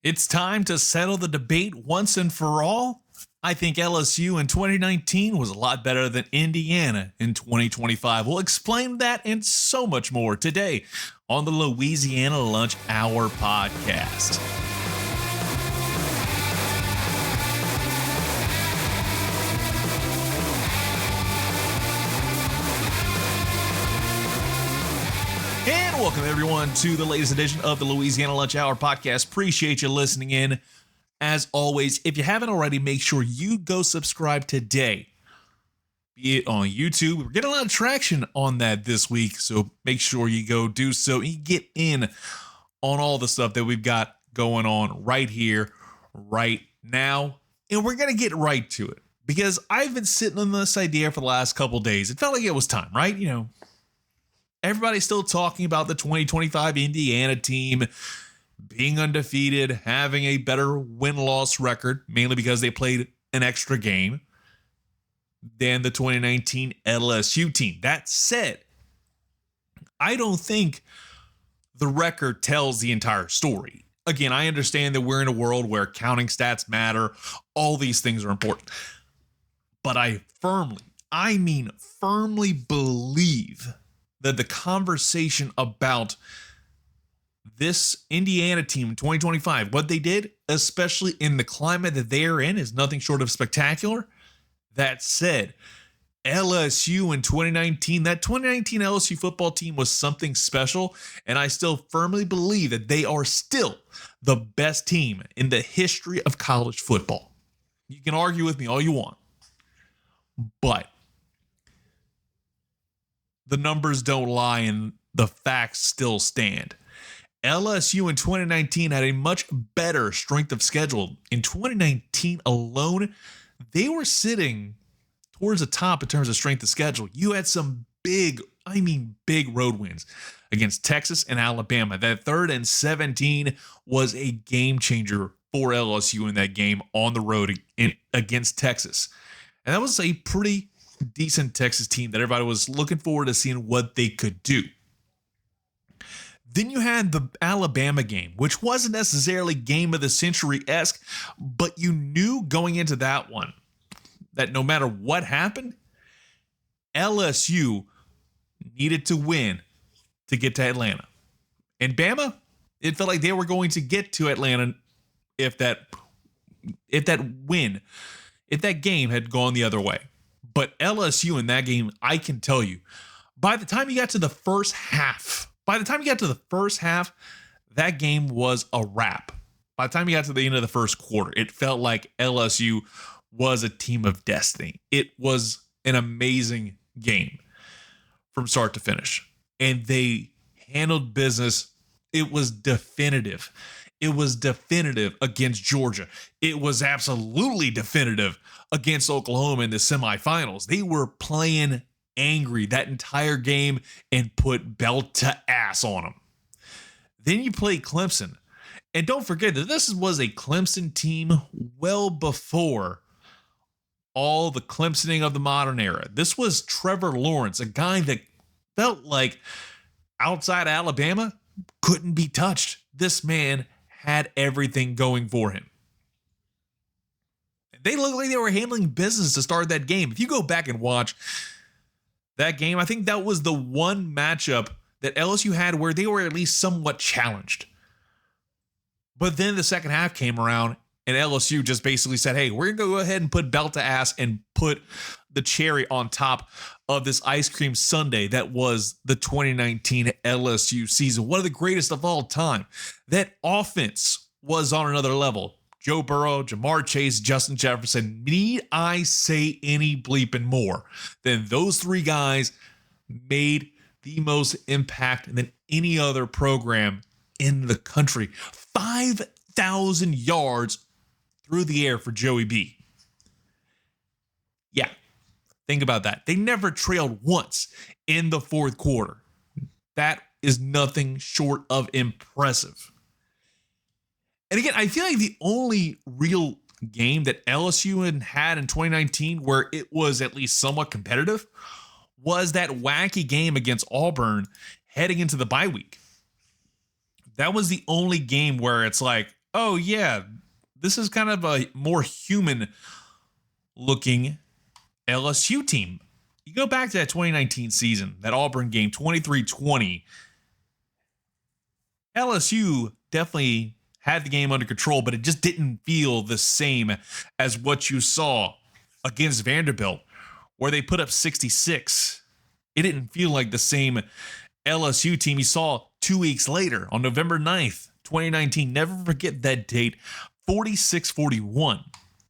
It's time to settle the debate once and for all. I think LSU in 2019 was a lot better than Indiana in 2025. We'll explain that and so much more today on the Louisiana Lunch Hour podcast. And welcome everyone to the latest edition of the Louisiana Lunch Hour podcast. Appreciate you listening in. As always, if you haven't already, make sure you go subscribe today. Be it on YouTube. We're getting a lot of traction on that this week, so make sure you go do so and get in on all the stuff that we've got going on right here, right now. And we're going to get right to it because I've been sitting on this idea for the last couple days. It felt like it was time, right? You know, everybody's still talking about the 2025 Indiana team being undefeated, having a better win-loss record, mainly because they played an extra game than the 2019 LSU team. That said, I don't think the record tells the entire story. Again, I understand that we're in a world where counting stats matter. All these things are important. But I firmly believe that the conversation about this Indiana team in 2025, what they did, especially in the climate that they are in, is nothing short of spectacular. That said, LSU in 2019, that 2019 LSU football team was something special, and I still firmly believe that they are still the best team in the history of college football. You can argue with me all you want, but the numbers don't lie and the facts still stand. LSU in 2019 had a much better strength of schedule. In 2019 alone, they were sitting towards the top in terms of strength of schedule. You had some big road wins against Texas and Alabama. That 3rd and 17 was a game changer for LSU in that game on the road against Texas. And that was a pretty decent Texas team that everybody was looking forward to seeing what they could do. Then you had the Alabama game, which wasn't necessarily game of the century-esque, but you knew going into that one that no matter what happened, LSU needed to win to get to Atlanta. And Bama, it felt like they were going to get to Atlanta if that game had gone the other way. But LSU in that game, I can tell you, by the time you got to the first half, that game was a wrap. By the time you got to the end of the first quarter, it felt like LSU was a team of destiny. It was an amazing game from start to finish. And they handled business. It was definitive. It was definitive against Georgia. It was absolutely definitive against Oklahoma in the semifinals. They were playing angry that entire game and put belt to ass on them. Then you play Clemson. And don't forget that this was a Clemson team well before all the Clemsoning of the modern era. This was Trevor Lawrence, a guy that felt like outside Alabama couldn't be touched. This man had everything going for him. They looked like they were handling business to start that game. If you go back and watch that game, I think that was the one matchup that LSU had where they were at least somewhat challenged. But then the second half came around and LSU just basically said, hey, we're going to go ahead and put belt to ass and put the cherry on top of this ice cream sundae that was the 2019 LSU season. One of the greatest of all time. That offense was on another level. Joe Burrow, Jamar Chase, Justin Jefferson. Need I say any bleeping more than those three guys made the most impact than any other program in the country. 5,000 yards through the air for Joey B. Yeah, think about that. They never trailed once in the fourth quarter. That is nothing short of impressive. And again, I feel like the only real game that LSU had in 2019 where it was at least somewhat competitive was that wacky game against Auburn heading into the bye week. That was the only game where it's like, oh, yeah, this is kind of a more human looking LSU team. You go back to that 2019 season, that Auburn game, 23-20. LSU definitely had the game under control, but it just didn't feel the same as what you saw against Vanderbilt, where they put up 66. It didn't feel like the same LSU team you saw 2 weeks later on November 9th, 2019. Never forget that date, 46-41.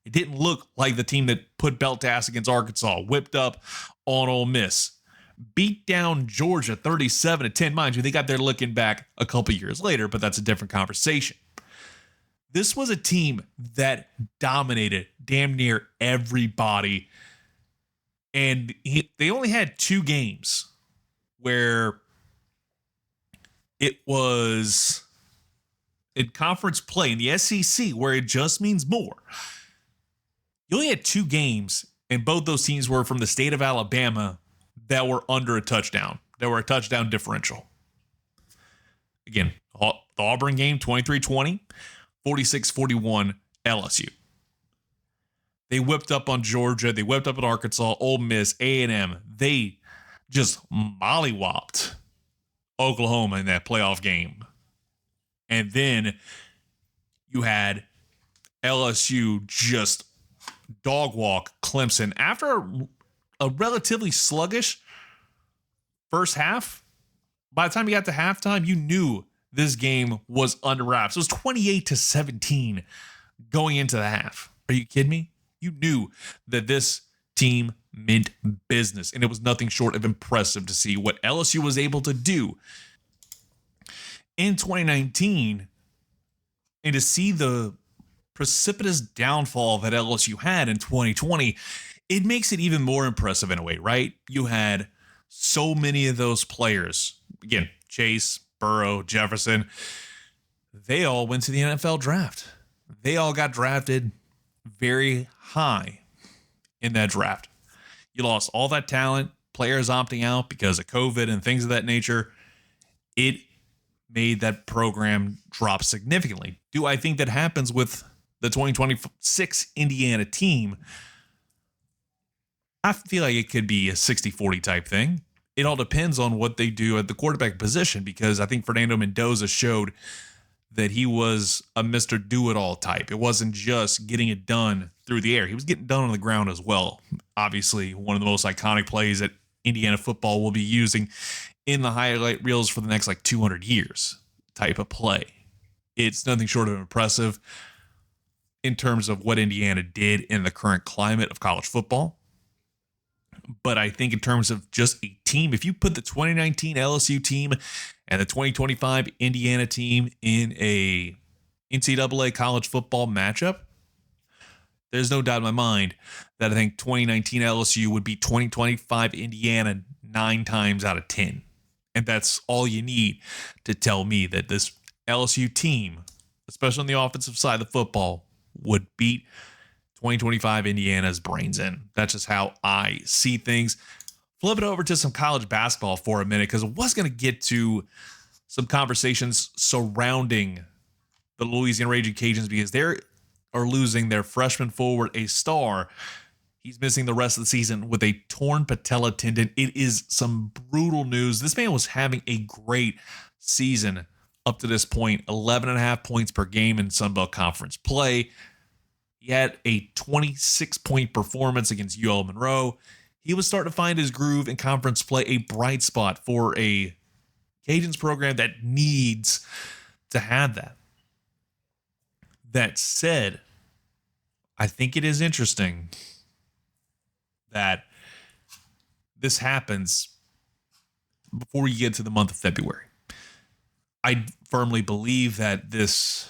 It didn't look like the team that put belt to ass against Arkansas, whipped up on Ole Miss, beat down Georgia 37-10. Mind you, they got there looking back a couple years later, but that's a different conversation. This was a team that dominated damn near everybody. And they only had 2 games where it was in conference play in the SEC, where it just means more. You only had 2 games, and both those teams were from the state of Alabama that were under a touchdown. That were a touchdown differential. Again, the Auburn game, 23-20, 46-41 LSU. They whipped up on Georgia. They whipped up on Arkansas, Ole Miss, A&M. They just mollywopped Oklahoma in that playoff game. And then you had LSU just dog walk Clemson after a relatively sluggish first half. By the time you got to halftime, you knew this game was under wraps. It was 28-17 going into the half. Are you kidding me? You knew that this team meant business, and it was nothing short of impressive to see what LSU was able to do in 2019 and to see the precipitous downfall that LSU had in 2020. It makes it even more impressive in a way, right? You had so many of those players, again, Chase, Burrow, Jefferson, they all went to the NFL draft. They all got drafted very high in that draft. You lost all that talent, players opting out because of COVID and things of that nature. It made that program drop significantly. Do I think that happens with the 2026 Indiana team? I feel like it could be a 60-40 type thing. It all depends on what they do at the quarterback position, because I think Fernando Mendoza showed that he was a Mr. Do-It-All type. It wasn't just getting it done through the air. He was getting done on the ground as well. Obviously, one of the most iconic plays that Indiana football will be using in the highlight reels for the next 200 years type of play. It's nothing short of impressive in terms of what Indiana did in the current climate of college football. But I think in terms of just a team, if you put the 2019 LSU team and the 2025 Indiana team in a NCAA college football matchup, there's no doubt in my mind that I think 2019 LSU would be 2025 Indiana 9 times out of 10. And that's all you need to tell me that this LSU team, especially on the offensive side of the football, would beat 2025 Indiana's brains in. That's just how I see things. Flip it over to some college basketball for a minute, because I was going to get to some conversations surrounding the Louisiana Raging Cajuns, because they are losing their freshman forward, a star. He's missing the rest of the season with a torn patella tendon. It is some brutal news. This man was having a great season up to this point, 11.5 points per game in Sun Belt Conference play. He had a 26-point performance against UL Monroe. He was starting to find his groove in conference play, a bright spot for a Cajuns program that needs to have that. That said, I think it is interesting that this happens before you get to the month of February. I firmly believe that this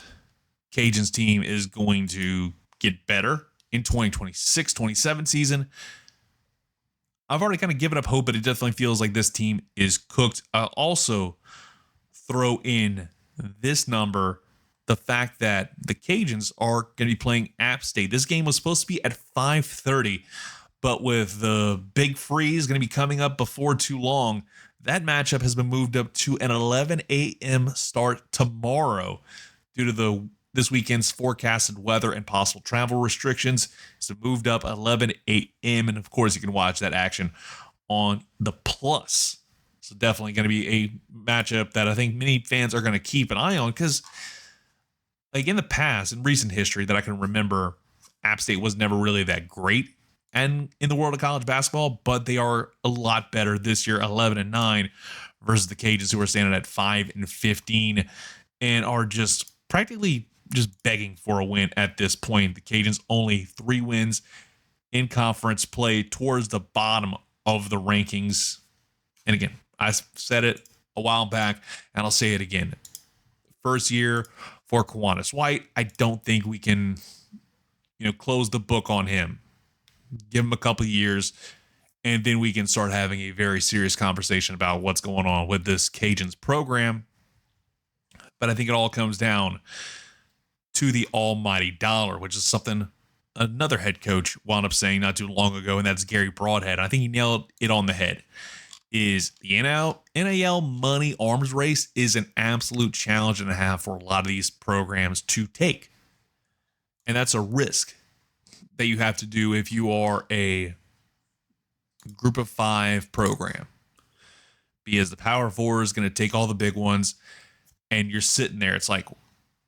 Cajuns team is going to get better in 2026-27 season. I've already kind of given up hope, but it definitely feels like this team is cooked. I'll also throw in this number, the fact that the Cajuns are going to be playing App State. This game was supposed to be at 5:30, but with the big freeze going to be coming up before too long, that matchup has been moved up to an 11 a.m. start tomorrow due to the This weekend's forecasted weather and possible travel restrictions is moved up 11 a.m. And of course, you can watch that action on the Plus. So definitely going to be a matchup that I think many fans are going to keep an eye on because, like in the past, in recent history that I can remember, App State was never really that great and in the world of college basketball, but they are a lot better this year, 11-9 versus the Cajuns, who are standing at 5-15 and are just practically just begging for a win at this point. The Cajuns only 3 wins in conference play towards the bottom of the rankings. And again, I said it a while back and I'll say it again. First year for Kiwanis White, I don't think we can, close the book on him. Give him a couple of years, and then we can start having a very serious conversation about what's going on with this Cajuns program. But I think it all comes down to the almighty dollar, which is something another head coach wound up saying not too long ago, and that's Gary Broadhead. I think he nailed it on the head. Is the NIL money arms race is an absolute challenge and a half for a lot of these programs to take. And that's a risk that you have to do if you are a group of 5 program. Because the Power 4 is going to take all the big ones, and you're sitting there. It's like,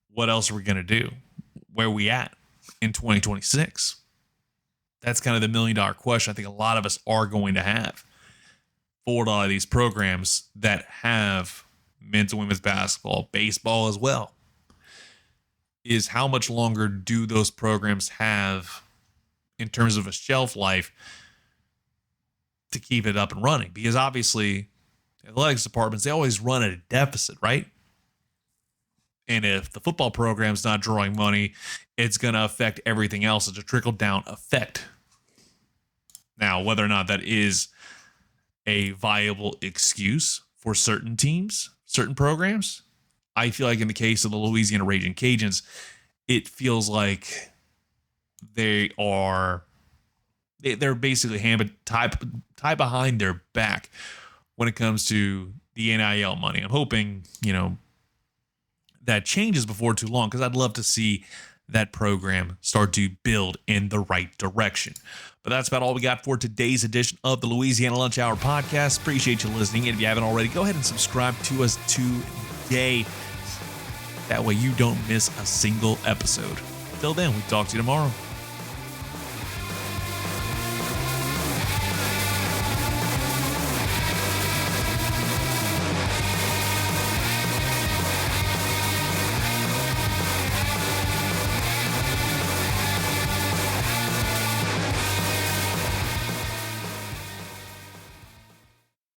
what else are we going to do? Where are we at in 2026? That's kind of the $1 million question I think a lot of us are going to have for a lot of these programs that have men's and women's basketball, baseball as well. Is how much longer do those programs have in terms of a shelf life to keep it up and running? Because obviously, athletics departments, they always run at a deficit, right? And if the football program's not drawing money, it's going to affect everything else. It's a trickle-down effect. Now, whether or not that is a viable excuse for certain teams, certain programs, I feel like in the case of the Louisiana Raging Cajuns, it feels like they're basically tied behind their back when it comes to the NIL money. I'm hoping, that changes before too long, because I'd love to see that program start to build in the right direction. But that's about all we got for today's edition of the Louisiana Lunch Hour podcast. Appreciate you listening. And if you haven't already, go ahead and subscribe to us today. That way you don't miss a single episode. Till then, we'll talk to you tomorrow.